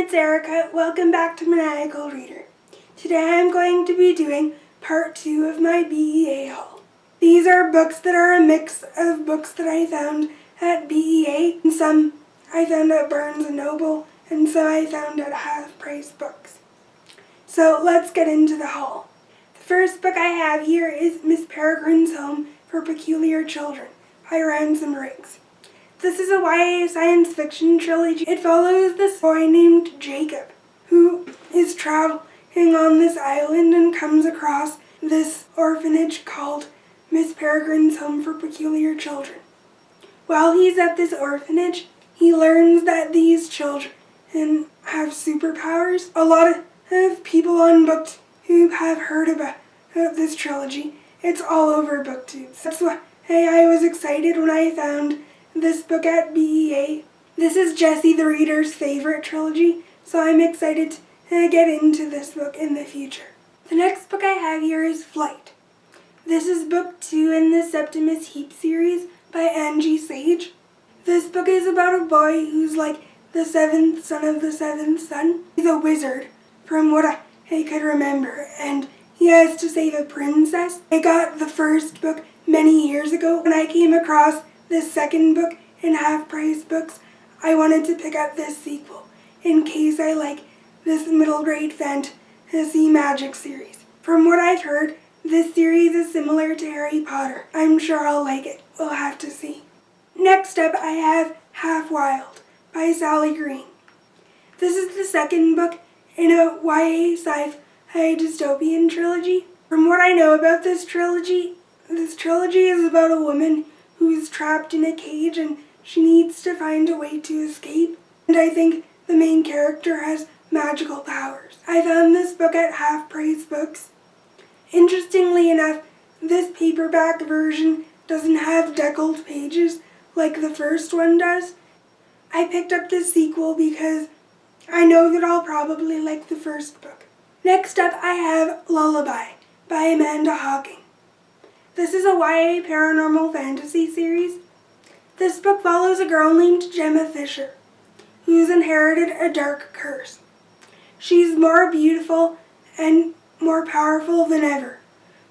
it's Erica. Welcome back to Maniacal Reader. Today I'm going to be doing part 2 of my BEA haul. These are books that are a mix of books that I found at BEA, and some I found at Barnes & Noble, and some I found at half-price books. So let's get into the haul. The first book I have here is Miss Peregrine's Home for Peculiar Children by Ransom Riggs. This is a YA science fiction trilogy. It follows this boy named Jacob, who is traveling on this island and comes across this orphanage called Miss Peregrine's Home for Peculiar Children. While he's at this orphanage, he learns that these children have superpowers. A lot of people on BookTube have heard about this trilogy. It's all over BookTube. That's why I was excited when I found this book at BEA. This is Jessie the Reader's favorite trilogy, so I'm excited to get into this book in the future. The next book I have here is Flight. This is book 2 in the Septimus Heap series by Angie Sage. This book is about a boy who's like the 7th son of the 7th son. He's a wizard, from what I could remember, and he has to save a princess. I got the first book many years ago. When I came across this second book in half-price books, I wanted to pick up this sequel in case I like this middle grade fantasy magic series. From what I've heard, this series is similar to Harry Potter. I'm sure I'll like it. We'll have to see. Next up, I have Half Wild by Sally Green. This is the second book in a YA sci-fi dystopian trilogy. From what I know about this trilogy is about a woman who's trapped in a cage and she needs to find a way to escape. And I think the main character has magical powers. I found this book at half-price books. Interestingly enough, this paperback version doesn't have deckled pages like the first one does. I picked up this sequel because I know that I'll probably like the first book. Next up, I have Lullaby by Amanda Hocking. This is a YA paranormal fantasy series. This book follows a girl named Gemma Fisher, who's inherited a dark curse. She's more beautiful and more powerful than ever,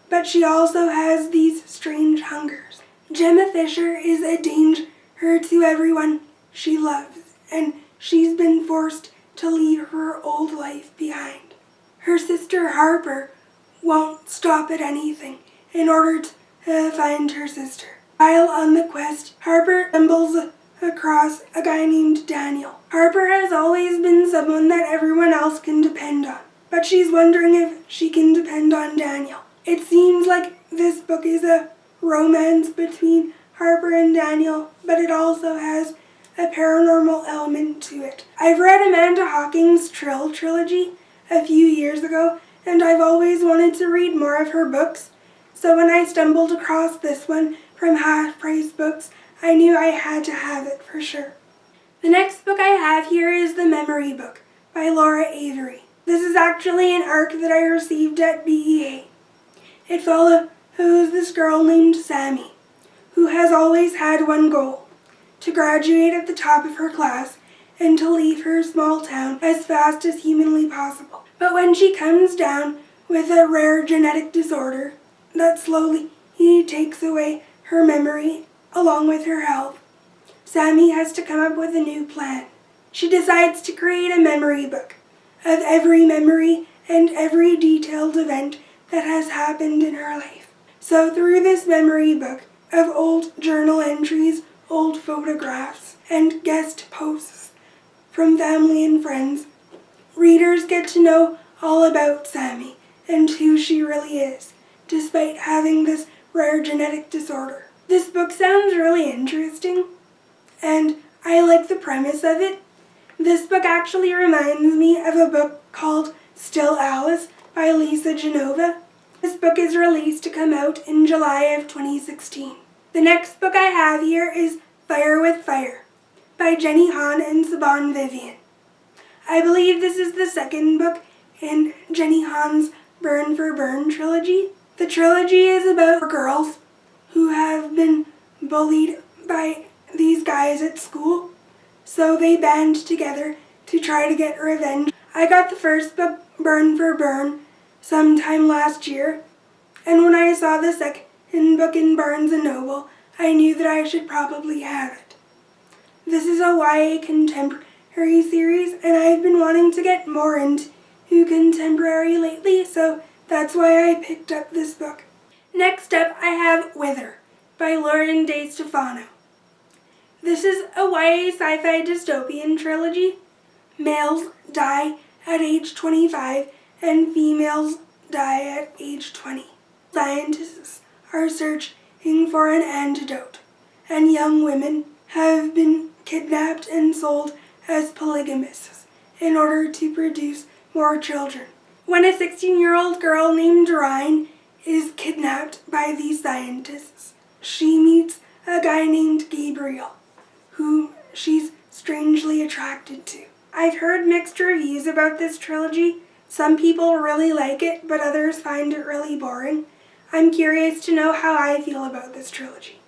but she also has these strange hungers. Gemma Fisher is a danger to everyone she loves, and she's been forced to leave her old life behind. Her sister Harper won't stop at anything in order to find her sister. While on the quest, Harper stumbles across a guy named Daniel. Harper has always been someone that everyone else can depend on, but she's wondering if she can depend on Daniel. It seems like this book is a romance between Harper and Daniel, but it also has a paranormal element to it. I've read Amanda Hocking's Trill trilogy a few years ago, and I've always wanted to read more of her books, so when I stumbled across this one from half-price books, I knew I had to have it for sure. The next book I have here is The Memory Book by Laura Avery. This is actually an ARC that I received at BEA. It follows this girl named Sammy, who has always had one goal: to graduate at the top of her class and to leave her small town as fast as humanly possible. But when she comes down with a rare genetic disorder that slowly takes away her memory along with her health, Sammy has to come up with a new plan. She decides to create a memory book of every memory and every detailed event that has happened in her life. So through this memory book of old journal entries, old photographs, and guest posts from family and friends, readers get to know all about Sammy and who she really is, despite having this rare genetic disorder. This book sounds really interesting, and I like the premise of it. This book actually reminds me of a book called Still Alice by Lisa Genova. This book is released to come out in July of 2016. The next book I have here is Fire with Fire by Jenny Han and Saban Vivian. I believe this is the second book in Jenny Han's Burn for Burn trilogy. The trilogy is about girls who have been bullied by these guys at school, so they band together to try to get revenge. I got the first book, Burn for Burn, sometime last year, and when I saw the second book in Barnes & Noble, I knew that I should probably have it. This is a YA contemporary series, and I've been wanting to get more into contemporary lately, so that's why I picked up this book. Next up, I have Wither by Lauren De Stefano. This is a YA sci-fi dystopian trilogy. Males die at age 25 and females die at age 20. Scientists are searching for an antidote, and young women have been kidnapped and sold as polygamists in order to produce more children. When a 16-year-old girl named Ryan is kidnapped by these scientists, she meets a guy named Gabriel, whom she's strangely attracted to. I've heard mixed reviews about this trilogy. Some people really like it, but others find it really boring. I'm curious to know how I feel about this trilogy.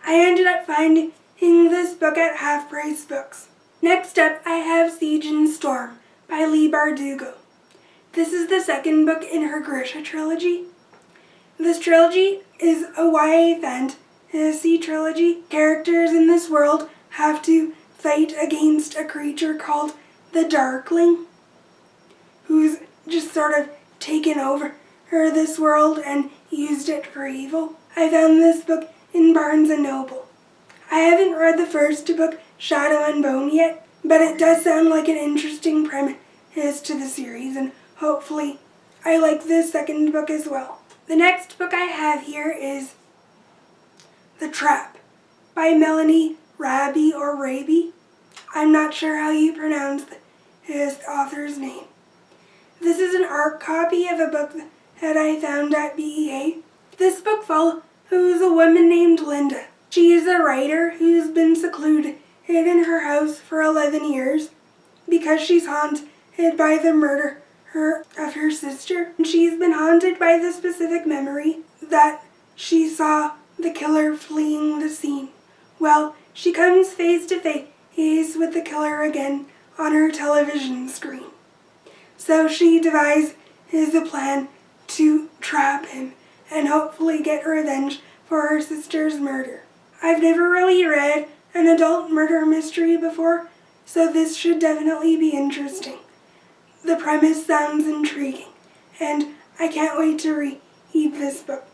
I ended up finding this book at Half Price Books. Next up, I have Siege and Storm by Leigh Bardugo. This is the second book in her Grisha trilogy. This trilogy is a YA fantasy trilogy. Characters in this world have to fight against a creature called the Darkling, who's just sort of taken over this world and used it for evil. I found this book in Barnes & Noble. I haven't read the first book, Shadow and Bone, yet, but it does sound like an interesting premise to the series, and hopefully I like this second book as well. The next book I have here is The Trap by Melanie Raby or Raby. I'm not sure how you pronounce his author's name. This is an art copy of a book that I found at BEA. This book follows a woman named Linda. She is a writer who's been secluded in her house for 11 years because she's haunted by the murder of her sister. And she's been haunted by the specific memory that she saw the killer fleeing the scene. Well, she comes face to face with the killer again on her television screen. So she devises a plan to trap him and hopefully get revenge for her sister's murder. I've never really read an adult murder mystery before, so this should definitely be interesting. The premise sounds intriguing, and I can't wait to read this book.